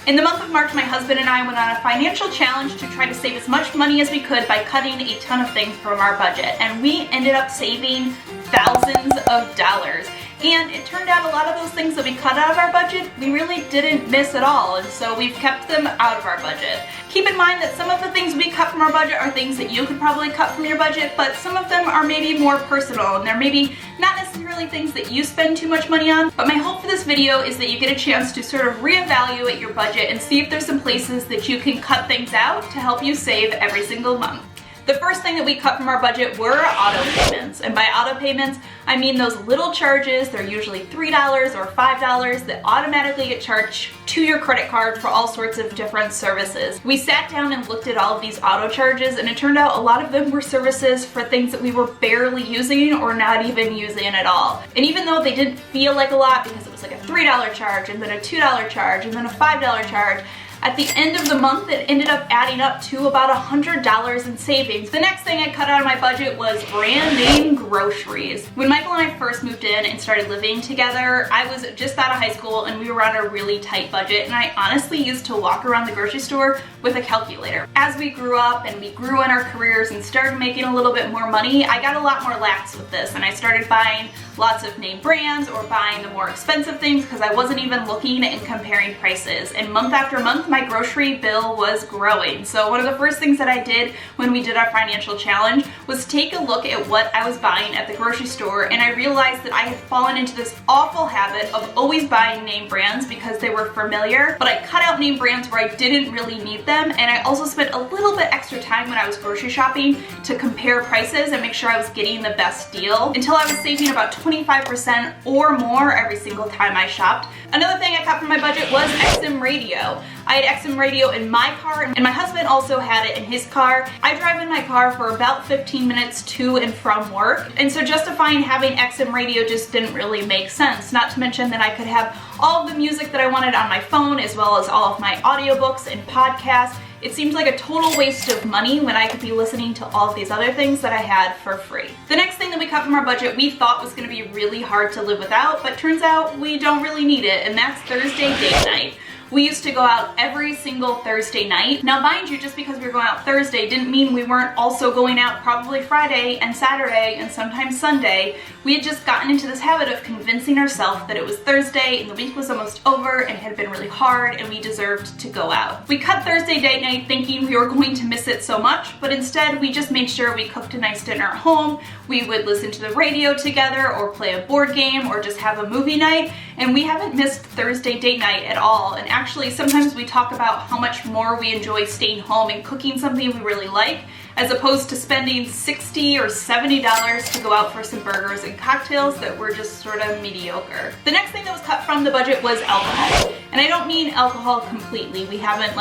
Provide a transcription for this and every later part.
In the month of March, my husband and I went on a financial challenge to try to save as much money as we could by cutting a ton of things from our budget, and we ended up saving thousands of dollars. And it turned out a lot of those things that we cut out of our budget, we really didn't miss at all, and so we've kept them out of our budget. Keep in mind that some of the things we cut from our budget are things that you could probably cut from your budget, but some of them are maybe more personal, and they're maybe not necessarily things that you spend too much money on. But my hope for this video is that you get a chance to sort of reevaluate your budget and see if there's some places that you can cut things out to help you save every single month. The first thing that we cut from our budget were auto payments. And by auto payments, I mean those little charges, they're usually $3 or $5 that automatically get charged to your credit card for all sorts of different services. We sat down and looked at all of these auto charges, and it turned out a lot of them were services for things that we were barely using or not even using at all. And even though they didn't feel like a lot because it was like a $3 charge and then a $2 charge and then a $5 charge, at the end of the month, it ended up adding up to about $100 in savings. The next thing I cut out of my budget was brand name groceries. When Michael and I first moved in and started living together, I was just out of high school and we were on a really tight budget, and I honestly used to walk around the grocery store with a calculator. As we grew up and we grew in our careers and started making a little bit more money, I got a lot more lax with this, and I started buying lots of name brands or buying the more expensive things because I wasn't even looking and comparing prices. And month after month, my grocery bill was growing. So one of the first things that I did when we did our financial challenge was take a look at what I was buying at the grocery store, and I realized that I had fallen into this awful habit of always buying name brands because they were familiar, but I cut out name brands where I didn't really need them, and I also spent a little bit extra time when I was grocery shopping to compare prices and make sure I was getting the best deal until I was saving about 25% or more every single time I shopped. Another thing I cut from my budget was XM radio. I had XM radio in my car, and my husband also had it in his car. I drive in my car for about 15 minutes to and from work, and so justifying having XM radio just didn't really make sense. Not to mention that I could have all of the music that I wanted on my phone, as well as all of my audiobooks and podcasts. It seems like a total waste of money when I could be listening to all of these other things that I had for free. The next thing that we cut from our budget we thought was going to be really hard to live without, but turns out we don't really need it, and that's Thursday date night. We used to go out every single Thursday night. Now mind you, just because we were going out Thursday didn't mean we weren't also going out probably Friday and Saturday and sometimes Sunday. We had just gotten into this habit of convincing ourselves that it was Thursday and the week was almost over and it had been really hard and we deserved to go out. We cut Thursday date night thinking we were going to miss it so much, but instead we just made sure we cooked a nice dinner at home. We would listen to the radio together or play a board game or just have a movie night, and we haven't missed Thursday date night at all. And actually, sometimes we talk about how much more we enjoy staying home and cooking something we really like, as opposed to spending $60 or $70 to go out for some burgers and cocktails that were just sort of mediocre. The next thing that was cut from the budget was alcohol. And I don't mean alcohol completely. We haven't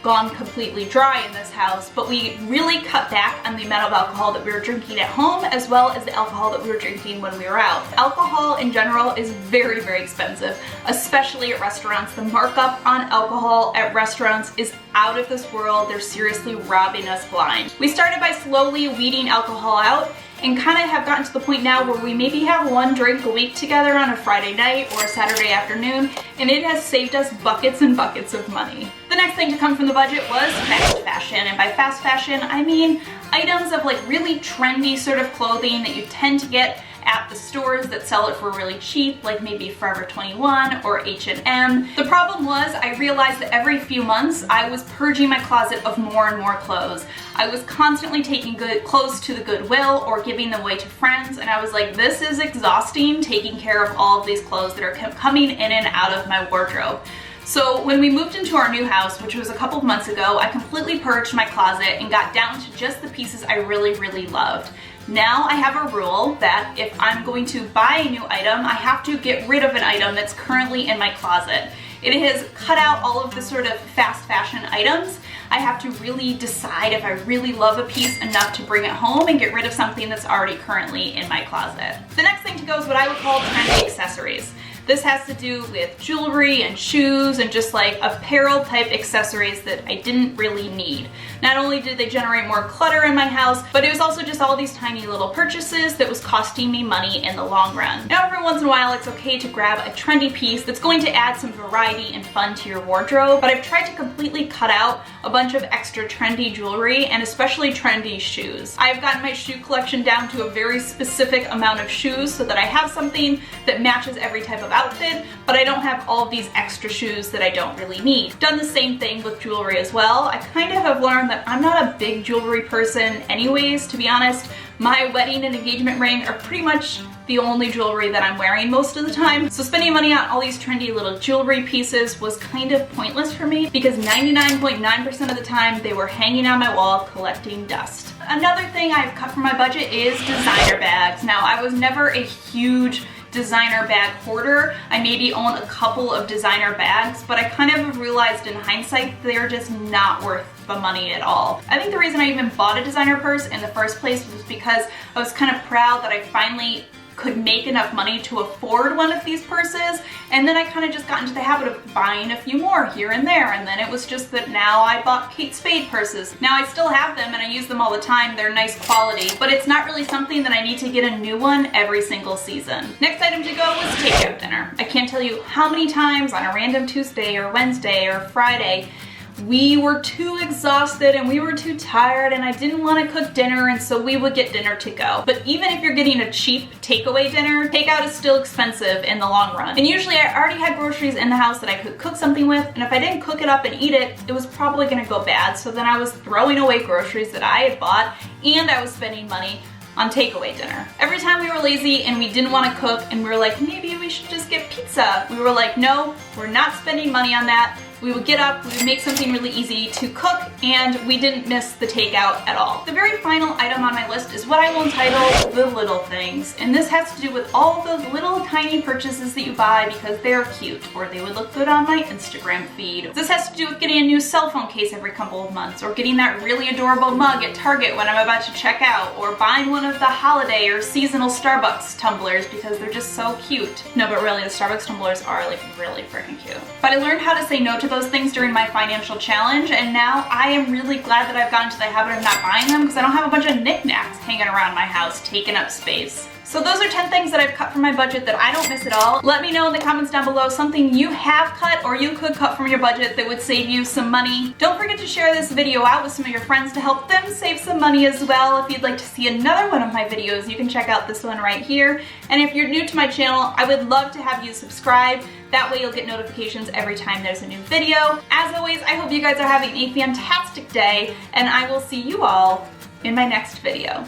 gone completely dry in this house, but we really cut back on the amount of alcohol that we were drinking at home, as well as the alcohol that we were drinking when we were out. Alcohol in general is very, very expensive, especially at restaurants. The markup on alcohol at restaurants is out of this world. They're seriously robbing us blind. We started by slowly weeding alcohol out, and kind of have gotten to the point now where we maybe have one drink a week together on a Friday night or a Saturday afternoon, and it has saved us buckets and buckets of money. The next thing to come from the budget was fast fashion, and by fast fashion I mean items of really trendy sort of clothing that you tend to get at the stores that sell it for really cheap, like maybe Forever 21 or H&M. The problem was I realized that every few months I was purging my closet of more and more clothes. I was constantly taking good clothes to the Goodwill or giving them away to friends, and I was like, this is exhausting taking care of all of these clothes that are coming in and out of my wardrobe. So when we moved into our new house, which was a couple of months ago, I completely purged my closet and got down to just the pieces I really, really loved. Now I have a rule that if I'm going to buy a new item, I have to get rid of an item that's currently in my closet. It has cut out all of the sort of fast fashion items. I have to really decide if I really love a piece enough to bring it home and get rid of something that's already currently in my closet. The next thing to go is what I would call trendy accessories. This has to do with jewelry and shoes and just like apparel type accessories that I didn't really need. Not only did they generate more clutter in my house, but it was also just all these tiny little purchases that was costing me money in the long run. Now every once in a while it's okay to grab a trendy piece that's going to add some variety and fun to your wardrobe, but I've tried to completely cut out a bunch of extra trendy jewelry and especially trendy shoes. I've gotten my shoe collection down to a very specific amount of shoes so that I have something that matches every type of outfit, but I don't have all of these extra shoes that I don't really need. Done the same thing with jewelry as well. I kind of have learned that I'm not a big jewelry person anyways, to be honest. My wedding and engagement ring are pretty much the only jewelry that I'm wearing most of the time. So spending money on all these trendy little jewelry pieces was kind of pointless for me because 99.9% of the time they were hanging on my wall collecting dust. Another thing I've cut from my budget is designer bags. Now, I was never a huge designer bag hoarder. I maybe own a couple of designer bags, but I kind of have realized in hindsight they're just not worth the money at all. I think the reason I even bought a designer purse in the first place was because I was kind of proud that I finally could make enough money to afford one of these purses, and then I kind of just got into the habit of buying a few more here and there, and then it was just that now I bought Kate Spade purses. Now I still have them and I use them all the time, they're nice quality, but it's not really something that I need to get a new one every single season. Next item to go was takeout dinner. I can't tell you how many times on a random Tuesday or Wednesday or Friday we were too exhausted and we were too tired and I didn't want to cook dinner, and so we would get dinner to go. But even if you're getting a cheap takeaway dinner, takeout is still expensive in the long run. And usually I already had groceries in the house that I could cook something with, and if I didn't cook it up and eat it, it was probably gonna go bad. So then I was throwing away groceries that I had bought and I was spending money on takeaway dinner. Every time we were lazy and we didn't want to cook and we were like, maybe we should just get pizza, we were like, no, we're not spending money on that. We would get up, we would make something really easy to cook, and we didn't miss the takeout at all. The very final item on my list is what I will entitle the little things, and this has to do with all of those little tiny purchases that you buy because they're cute or they would look good on my Instagram feed. This has to do with getting a new cell phone case every couple of months, or getting that really adorable mug at Target when I'm about to check out, or buying one of the holiday or seasonal Starbucks tumblers because they're just so cute. No, but really, the Starbucks tumblers are like really freaking cute. But I learned how to say no to those things during my financial challenge, and now I am really glad that I've gotten to the habit of not buying them because I don't have a bunch of knickknacks hanging around my house taking up space. So those are 10 things that I've cut from my budget that I don't miss at all. Let me know in the comments down below something you have cut or you could cut from your budget that would save you some money. Don't forget to share this video out with some of your friends to help them save some money as well. If you'd like to see another one of my videos, you can check out this one right here. And if you're new to my channel, I would love to have you subscribe. That way you'll get notifications every time there's a new video. As always, I hope you guys are having a fantastic day, and I will see you all in my next video.